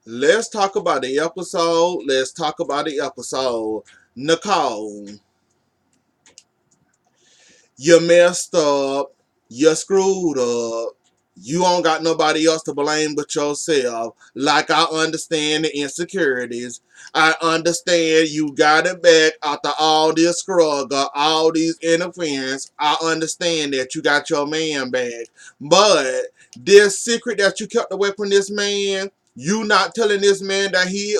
Let's talk about the episode. Let's talk about the episode. Nicole, you messed up. You screwed up. You don't got nobody else to blame but yourself. Like, I understand the insecurities. I understand you got it back after all this struggle, all these interference. I understand that you got your man back. But this secret that you kept away from this man, you not telling this man that he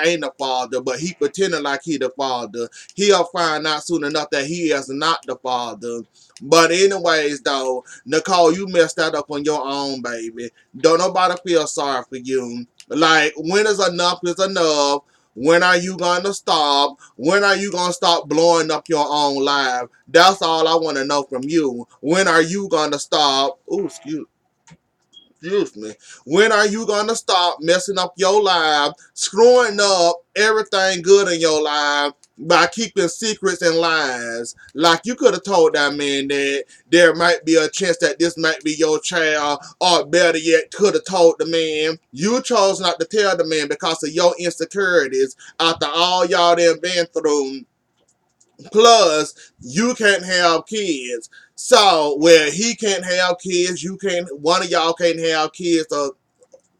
ain't the father, but he pretending like he the father. He'll find out soon enough that he is not the father. But anyways, though, Nicole, you messed that up on your own, baby. Don't nobody feel sorry for you. Like, when is enough? When are you gonna stop? When are you gonna stop blowing up your own life? That's all I want to know from you. When are you gonna stop? Ooh, excuse me. When are you gonna stop messing up your life, screwing up everything good in your life by keeping secrets and lies? Like, you could have told that man that there might be a chance that this might be your child, or better yet, could have told the man. You chose not to tell the man because of your insecurities after all y'all done been through. Plus, you can't have kids. So, where he can't have kids, you can't, one of y'all can't have kids, or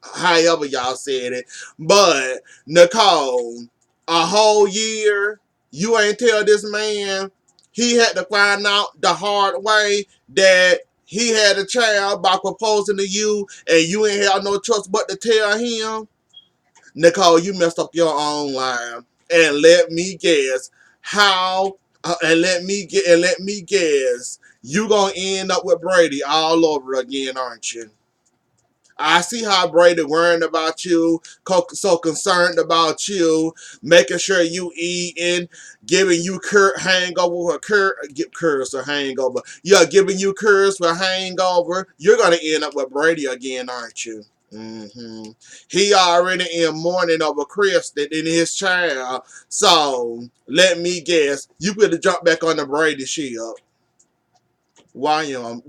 however y'all said it. But, Nicole, a whole year, you ain't tell this man he had to find out the hard way that he had a child by proposing to you, and you ain't have no choice but to tell him. Nicole, you messed up your own life. And let me guess how. Let me guess. You gonna end up with Brady all over again, aren't you? I see how Brady worrying about you, so concerned about you, making sure you eating, giving you hangover, curse or hangover. Yeah, giving you curse for hangover. You're gonna end up with Brady again, aren't you? hmm He already in mourning over Kristen and his child. So let me guess, you could have jumped back on the Brady ship. Why am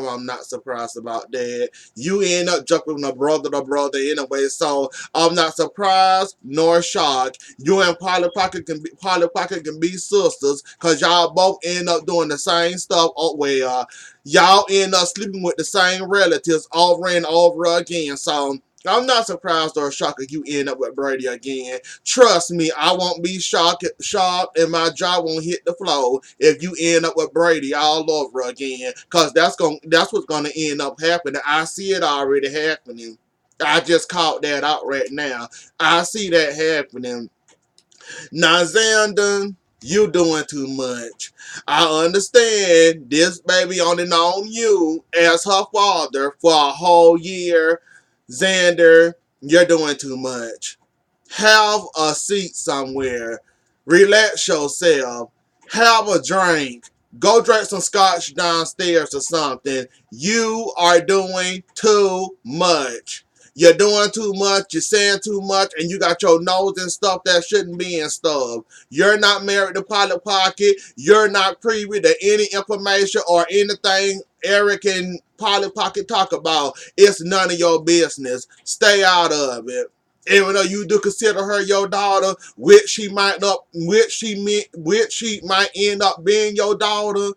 I not surprised about that? You end up jumping from brother to brother anyway, so I'm not surprised nor shocked. You and Polly Pocket can be sisters, cause y'all both end up doing the same stuff. Oh well, y'all end up sleeping with the same relatives over and over again. So I'm not surprised or shocked if you end up with Brady again. Trust me, I won't be shocked, and my jaw won't hit the floor if you end up with Brady all over again. Cause that's what's gonna end up happening. I see it already happening. I just caught that out right now. I see that happening. Now, Xander, you doing too much. I understand this baby only known you as her father for a whole year. Xander, you're doing too much. Have a seat somewhere. Relax yourself. Have a drink. Go drink some scotch downstairs or something. You are doing too much. You're doing too much, you're saying too much, and you got your nose in stuff that shouldn't be in stuff. You're not married to Polly Pocket. You're not privy to any information or anything Eric and Polly Pocket talk about. It's none of your business. Stay out of it. Even though you do consider her your daughter, which she might end up being your daughter,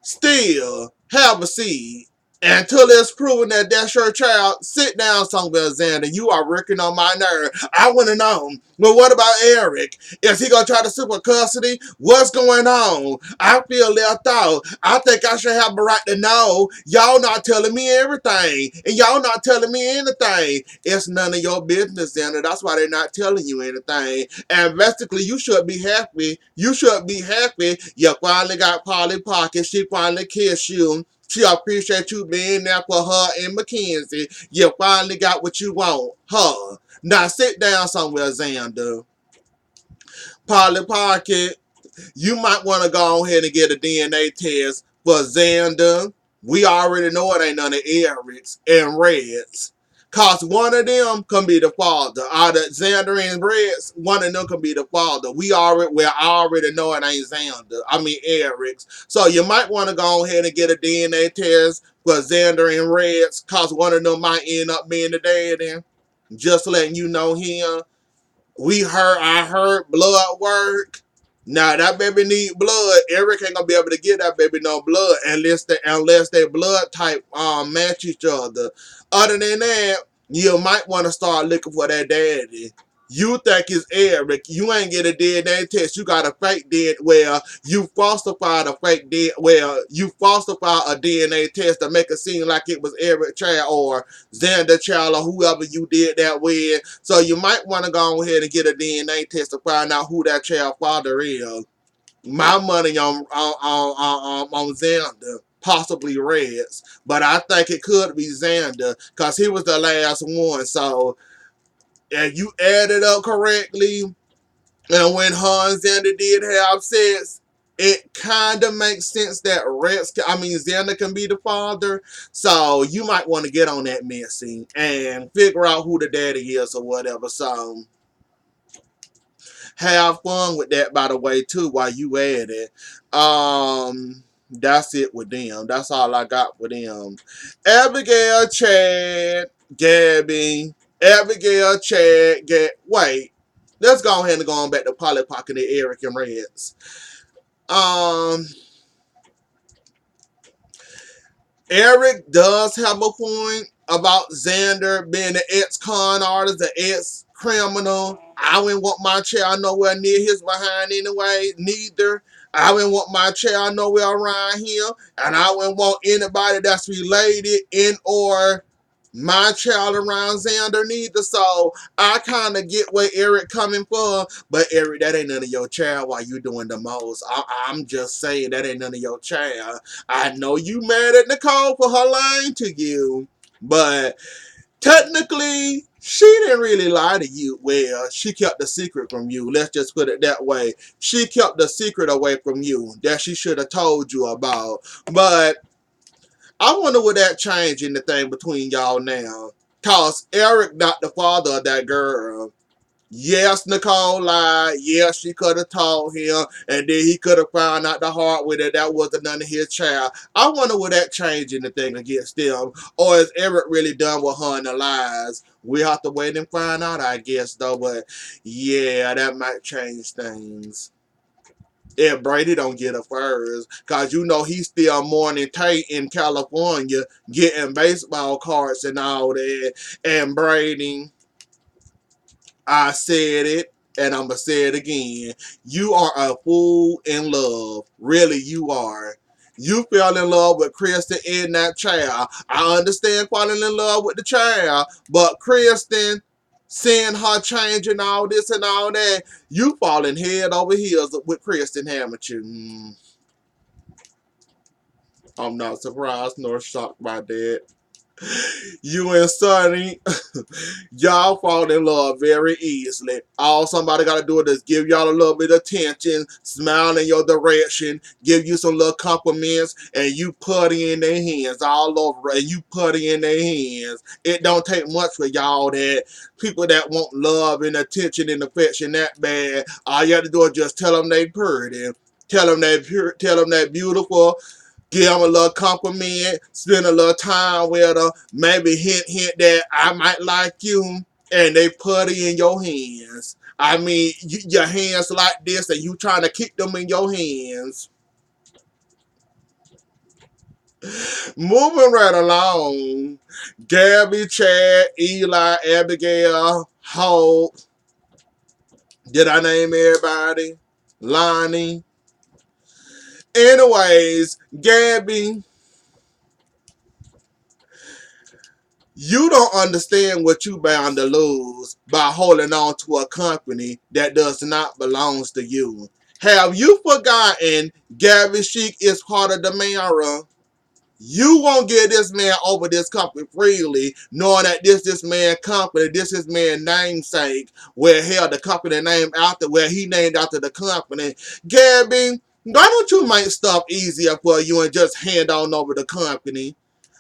still have a seed. Until it's proven that that's your child, sit down somewhere, Xander. You are working on my nerve. I want to know. Well, what about Eric? Is he going to try to super custody? What's going on? I feel left out. I think I should have a right to know. Y'all not telling me everything. And y'all not telling me anything. It's none of your business, Xander. That's why they're not telling you anything. And basically, you should be happy. You should be happy. You finally got Polly Pocket. She finally kissed you. She appreciate you being there for her and Mackenzie. You finally got what you want. Her. Now sit down somewhere, Xander. Polly Pocket, you might want to go ahead and get a DNA test for Xander. We already know it ain't none of Eric's and Red's. Cause one of them can be the father. Out of Xander and Red's, one of them can be the father. We already know it ain't Xander. I mean Eric's. So you might want to go ahead and get a DNA test for Xander and Red's, cause one of them might end up being the daddy. Just letting you know here. I heard blood work. Now that baby need blood. Eric ain't gonna be able to get that baby no blood unless their blood type match each other. Other than that, you might want to start looking for that daddy. You think it's Eric. You ain't get a DNA test. You got a fake DNA. Well, you falsified a fake DNA. Well, you falsified a DNA test to make it seem like it was Eric child or Xander child or whoever you did that with. So you might want to go ahead and get a DNA test to find out who that child father is. My money on Xander, possibly Reds, but I think it could be Xander because he was the last one. So if you add it up correctly, and when her and Xander did have sex, it kind of makes sense that Xander can be the father. So you might want to get on that messing and figure out who the daddy is or whatever. So have fun with that, by the way, too, while you at it. That's it with them. That's all I got with them. Abigail, Chad, Gabby, Abigail, Chad, wait. Let's go ahead and go on back to Polly Pocket and Eric and Reds. Um, Eric does have a point about Xander being an ex-con artist, an ex-criminal. I wouldn't want my child nowhere near his behind anyway, neither. I wouldn't want my child nowhere around him, and I wouldn't want anybody that's related in or my child around Xander neither. So I kind of get where Eric coming from, but Eric, that ain't none of your child while you doing the most. I'm just saying that ain't none of your child. I know you mad at Nicole for her lying to you, but technically, she didn't really lie to you. Well, she kept the secret from you. Let's just put it that way. She kept the secret away from you that she should have told you about. But I wonder what that changing the thing between y'all now. Cause Eric not the father of that girl. Yes, Nicole lied. Yes, she could have told him, and then he could have found out the hard way that that wasn't none of his child. I wonder what that changing the thing against them, or is Eric really done with her and the lies? We have to wait and find out, I guess, though. But yeah, that might change things. If Brady don't get a first, cause you know he's still mourning Tate in California, getting baseball cards and all that, and Brady. I said it, and I'm going to say it again. You are a fool in love. Really, you are. You fell in love with Kristen and that child. I understand falling in love with the child, but Kristen, seeing her changing all this and all that, you falling head over heels with Kristen, haven't you? I'm not surprised nor shocked by that. You and Sonny, y'all fall in love very easily. All somebody got to do is give y'all a little bit of attention, smile in your direction, give you some little compliments, and you put it in their hands all over, and you put it in their hands. It don't take much for y'all that people that want love and attention and affection that bad. All you have to do is just tell them they pretty. Tell them they beautiful, give them a little compliment, spend a little time with them, maybe hint that I might like you, and they put it in your hands. I mean, your hands like this, and you trying to keep them in your hands. Moving right along, Gabby, Chad, Eli, Abigail, Hope. Did I name everybody? Lonnie. Anyways, Gabby, you don't understand what you bound to lose by holding on to a company that does not belong to you. Have you forgotten Gabby Chic is part of the Mara? You won't give this man over this company freely, knowing that this man company, this is man namesake, where hell the company named after, where he named after the company. Gabby, why don't you make stuff easier for you and just hand on over the company?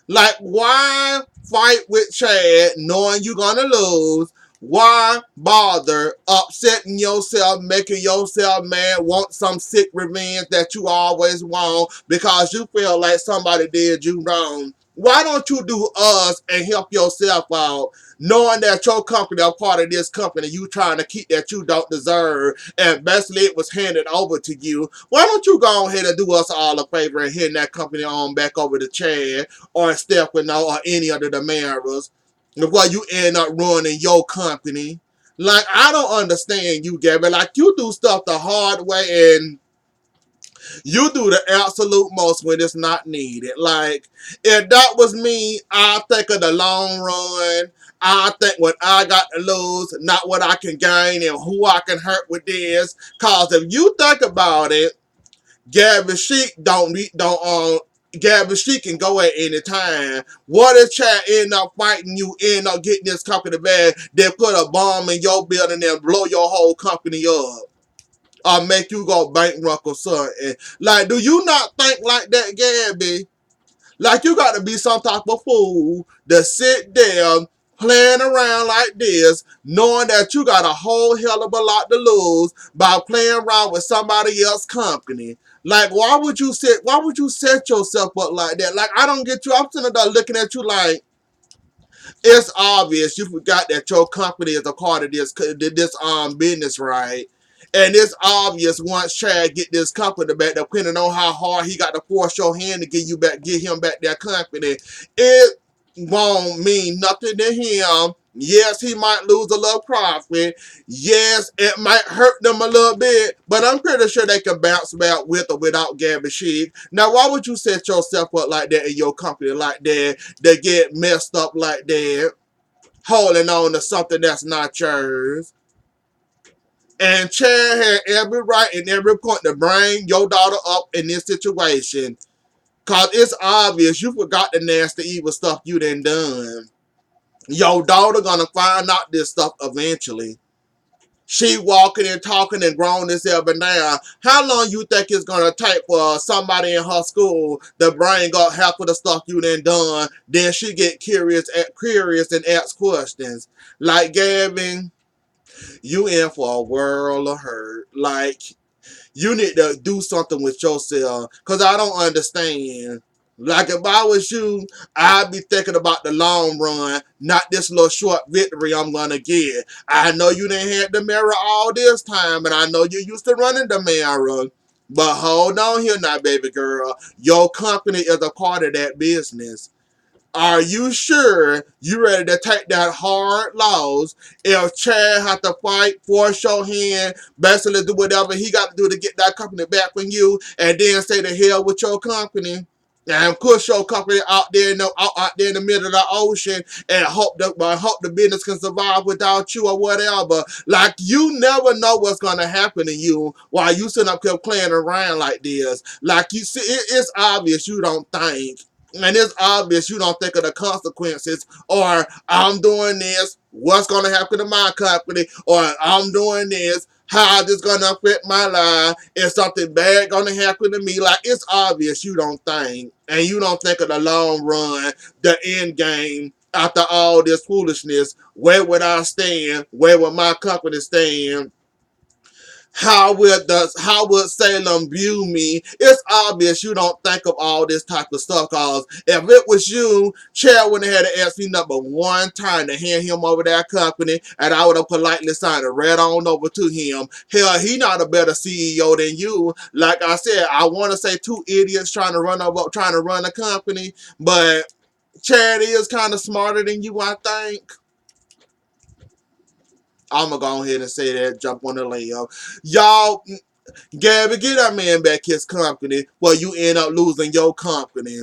Like, why fight with Chad knowing you're gonna lose? Why bother upsetting yourself, making yourself mad, want some sick revenge that you always want because you feel like somebody did you wrong? Why don't you do us and help yourself out, knowing that your company are part of this company you trying to keep that you don't deserve, and basically it was handed over to you? Why don't you go ahead and do us all a favor and hand that company on back over to Chad or Stefano or any of the Damaras before you end up ruining your company? Like, I don't understand you, Gabby. Like, you do stuff the hard way and you do the absolute most when it's not needed. Like, if that was me, I think of the long run. I think what I got to lose, not what I can gain and who I can hurt with this. Cause if you think about it, Gabby Sheik Gabby Sheik can go at any time. What if Chad end up fighting you, end up getting this company bad, then put a bomb in your building and blow your whole company up? Or make you go bankrupt or something. Like, do you not think like that, Gabby? Like, you got to be some type of fool to sit there playing around like this, knowing that you got a whole hell of a lot to lose by playing around with somebody else's company. Like, why would you set yourself up like that? Like, I don't get you. I'm sitting there looking at you like, it's obvious you forgot that your company is a part of this business, right? And it's obvious once Chad get this company back, depending on how hard he got to force your hand to get him back that company, it won't mean nothing to him. Yes, he might lose a little profit. Yes, it might hurt them a little bit, but I'm pretty sure they can bounce back with or without Gabby Sheik. Now, why would you set yourself up like that in your company like that? They get messed up like that, holding on to something that's not yours. And Chad had every right and every point to bring your daughter up in this situation. Cause it's obvious you forgot the nasty evil stuff you done. Your daughter gonna find out this stuff eventually. She walking and talking and growing herself and now. How long you think it's gonna take for somebody in her school to bring up half of the stuff you done? Then she get curious and ask questions. Like, Gavin, you in for a world of hurt. Like, you need to do something with yourself. Cause I don't understand. Like, if I was you, I'd be thinking about the long run, not this little short victory I'm gonna get. I know you didn't have the mirror all this time, and I know you used to running the mirror. But hold on here now, baby girl. Your company is a part of that business. Are you sure you ready to take that hard loss if Chad have to fight, force your hand, basically do whatever he got to do to get that company back from you, and then say the hell with your company? And push your company out there in the middle of the ocean and hope the business can survive without you or whatever. Like, you never know what's gonna happen to you while you sitting up here playing around like this. Like, you see, it's obvious you don't think. And it's obvious you don't think of the consequences, or I'm doing this, what's going to happen to my company, or I'm doing this, how is this going to affect my life, is something bad going to happen to me? Like, it's obvious you don't think, and you don't think of the long run, the end game. After all this foolishness, where would I stand? Where would my company stand? How would Salem view me? It's obvious you don't think of all this type of stuff, cause if it was you, Chair wouldn't have had to ask me number one time to hand him over that company, and I would have politely signed it right on over to him. Hell, he not a better CEO than you. Like I said, I want to say two idiots trying to run a company, but Chad is kind of smarter than you, I think. I'm gonna go ahead and say that, jump on the limb. Y'all, Gabby, get that man back his company, well, you end up losing your company.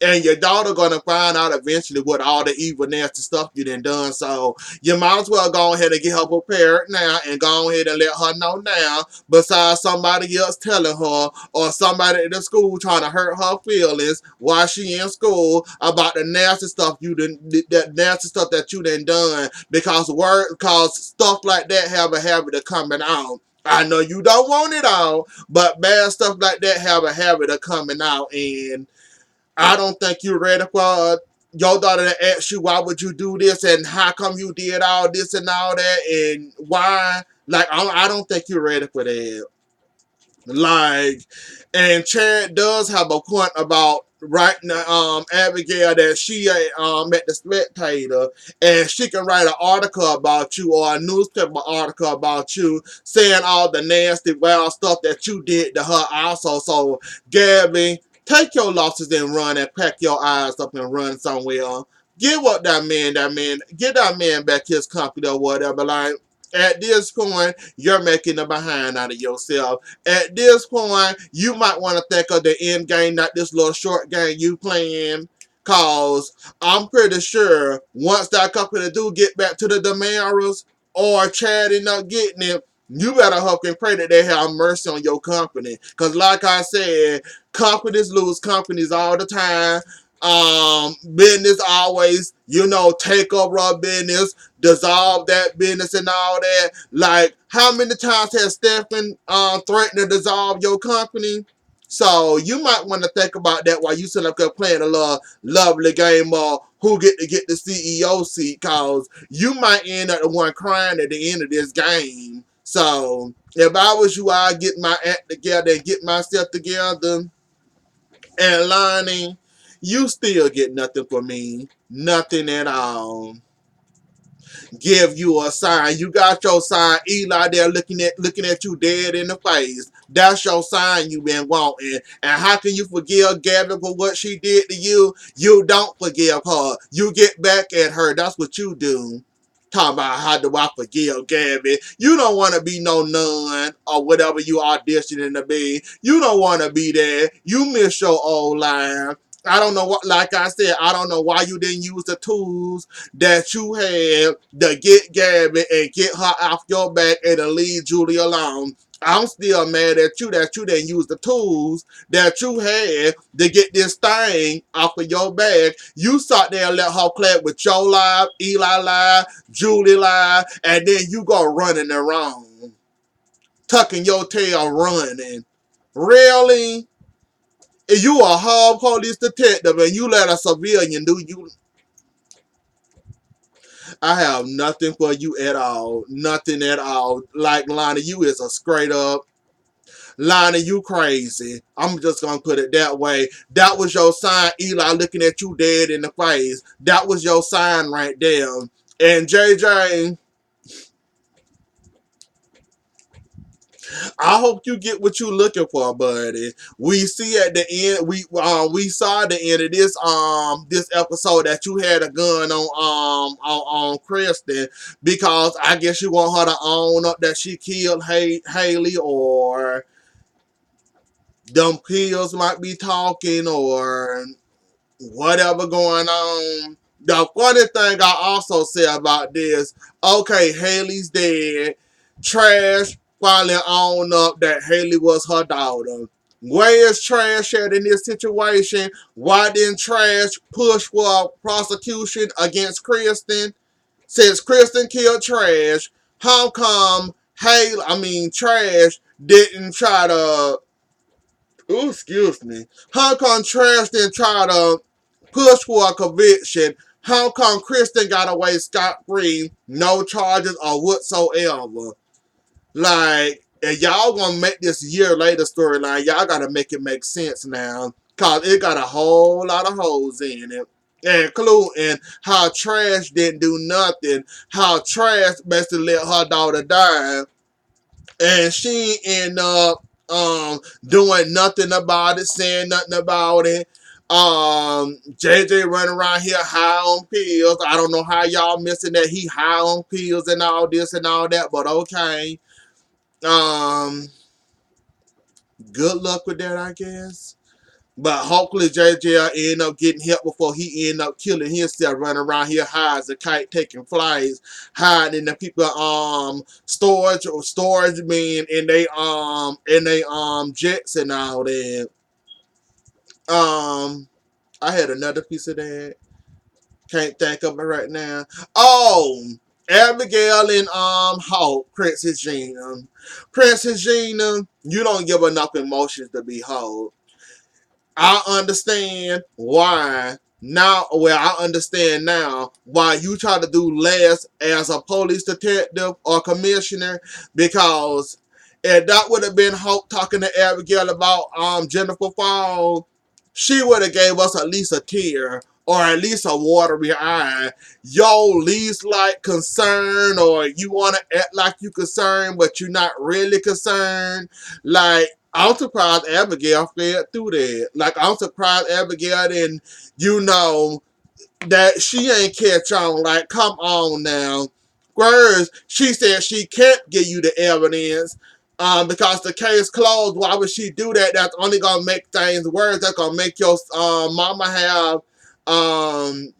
And your daughter gonna find out eventually what all the evil, nasty stuff you done. So you might as well go ahead and get her prepared now and go ahead and let her know now. Besides somebody else telling her or somebody at the school trying to hurt her feelings while she in school about the nasty stuff that nasty stuff that you done. Cause stuff like that have a habit of coming out. I know you don't want it all, but bad stuff like that have a habit of coming out, and I don't think you're ready for your daughter to ask you why would you do this and how come you did all this and all that and why. Like, I don't think you're ready for that. Like, and Chad does have a point about right now, Abigail, that she at the Spectator, and she can write an article about you or a newspaper article about you, saying all the nasty, wild stuff that you did to her also. So, Gabby, take your losses and run and pack your eyes up and run somewhere. Give up get that man back his company or whatever. Like, at this point, you're making a behind out of yourself. At this point, you might want to think of the end game, not this little short game you playing. Cause I'm pretty sure once that company do get back to the Damaras or Chad end up getting it, you better hope and pray that they have mercy on your company. Cause like I said, companies lose companies all the time. Business always, take over a business, dissolve that business and all that. Like, how many times has Stephen threatened to dissolve your company? So you might want to think about that while you sit up there playing a little lovely game of who get to get the CEO seat, cause you might end up the one crying at the end of this game. So if I was you, I'd get my act together and get myself together. And Lonnie, you still get nothing for me. Nothing at all. Give you a sign. You got your sign. Eli there looking at you dead in the face. That's your sign you been wanting. And how can you forgive Gabby for what she did to you? You don't forgive her. You get back at her. That's what you do. Talking about how do I forgive Gabby. You don't want to be no nun or whatever you auditioning to be. You don't want to be there. You miss your old line. I don't know what, like I said, I don't know why you didn't use the tools that you had to get Gabby and get her off your back and to leave Julie alone. I'm still mad at you that you didn't use the tools that you had to get this thing off of your back. You sat there and let her play with your life, Eli life, Julie life, and then you go running around, tucking your tail running. Really? You a hard police detective and you let a civilian do you. I have nothing for you at all. Nothing at all. Like, Lana, you is a straight up. Lana, you crazy. I'm just gonna put it that way. That was your sign, Eli looking at you dead in the face. That was your sign right there. And JJ, I hope you get what you looking for, buddy. We see at the end, we saw at the end of this episode that you had a gun on Kristen, because I guess you want her to own up that she killed Haley, or them pills might be talking, or whatever going on. The funny thing I also say about this, okay, Haley's dead. Trash finally owned up that Haley was her daughter. Where is Trash at in this situation? Why didn't Trash push for prosecution against Kristen? Since Kristen killed Trash, how come Trash didn't try to, ooh, excuse me, how come Trash didn't try to push for a conviction? How come Kristen got away scot-free, no charges or whatsoever? Like, and y'all gonna make this year later storyline, y'all gotta make it make sense now. Cause it got a whole lot of holes in it. Including how Trash didn't do nothing. How Trash basically let her daughter die, and she end up doing nothing about it, saying nothing about it. JJ running around here high on pills. I don't know how y'all missing that he high on pills and all this and all that, but okay. Um, Good luck with that, I guess. But hopefully JJ will end up getting help before he end up killing himself, running around here high as a kite, taking flights, hiding in the people storage being in they jets and all that. Um I had another piece of that. Can't think of it right now. Oh, Abigail and Hope, Princess Gina. Princess Gina, you don't give enough emotions to be Hope. I understand why now. Well, I understand now why you try to do less as a police detective or commissioner, because if that would have been Hope talking to Abigail about Jennifer Fall, she would have gave us at least a tear or at least a watery eye. Yo, least like concern, or you want to act like you concerned, but you're not really concerned. Like, I'm surprised Abigail fed through that. Like, I'm surprised Abigail didn't, you know, that she ain't catch on. Like, come on now. Whereas she said she can't give you the evidence because the case closed. Why would she do that? That's only gonna make things worse. That's gonna make your mama have um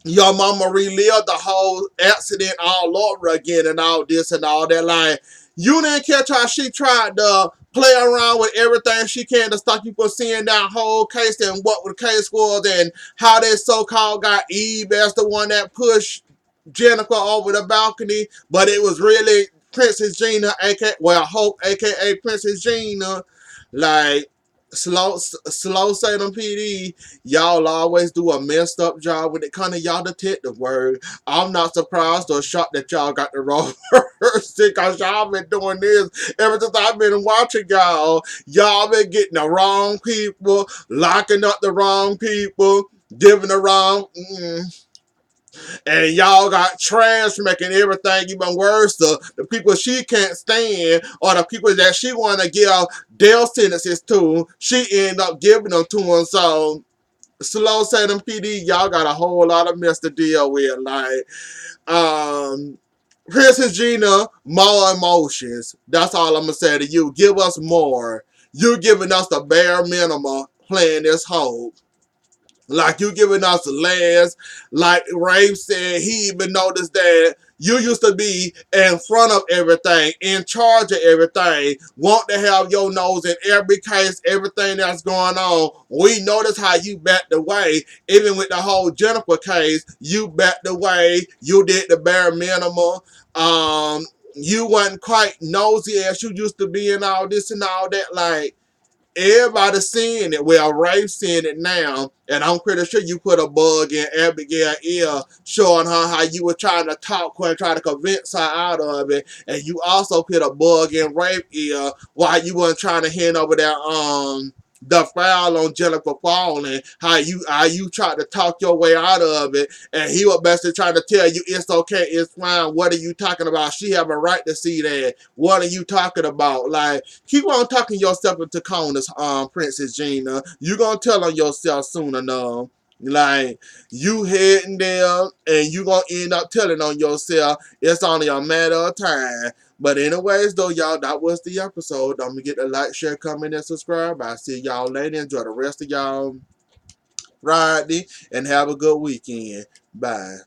your mama relive the whole accident all over again and all this and all that. Like, you didn't catch how she tried to play around with everything she can to stop you from seeing that whole case and what the case was and how that so-called got Eve as the one that pushed Jennifer over the balcony, but it was really Princess Gina, aka Hope, aka Princess Gina. Like, slow Salem PD, y'all always do a messed up job when it comes to y'all detective work. I'm not surprised or shocked that y'all got the wrong person, because y'all been doing this ever since I've been watching y'all. Y'all been getting the wrong people, locking up the wrong people, giving the wrong and y'all got trash making everything even worse. The people she can't stand, or the people that she want to give death sentences to, she end up giving them to them. So, slow Salem PD, y'all got a whole lot of mess to deal with. Like, Princess Gina, more emotions. That's all I'm gonna say to you. Give us more. You giving us the bare minimum playing this whole. Like, you giving us last, like Rafe said, he even noticed that you used to be in front of everything, in charge of everything, want to have your nose in every case, everything that's going on. We noticed how you backed away, even with the whole Jennifer case, you backed away, you did the bare minimum. You wasn't quite nosy as you used to be and all this and all that. Like, everybody's seeing it. Well, Rafe's seeing it now, and I'm pretty sure you put a bug in Abigail's ear, showing her how you were trying to talk her and try to convince her out of it. And you also put a bug in Rafe's ear while you weren't trying to hand over that the file on Jennifer Falling, how you tried to talk your way out of it, and he was basically trying to tell you it's okay, it's fine. What are you talking about? She have a right to see that. What are you talking about? Like, keep on talking yourself into corners, Princess Gina. You gonna tell on yourself soon enough. Like, you heading there and you gonna end up telling on yourself. It's only a matter of time. But anyways, though, y'all, that was the episode. Don't forget to like, share, comment, and subscribe. I'll see y'all later. Enjoy the rest of y'all Friday and have a good weekend. Bye.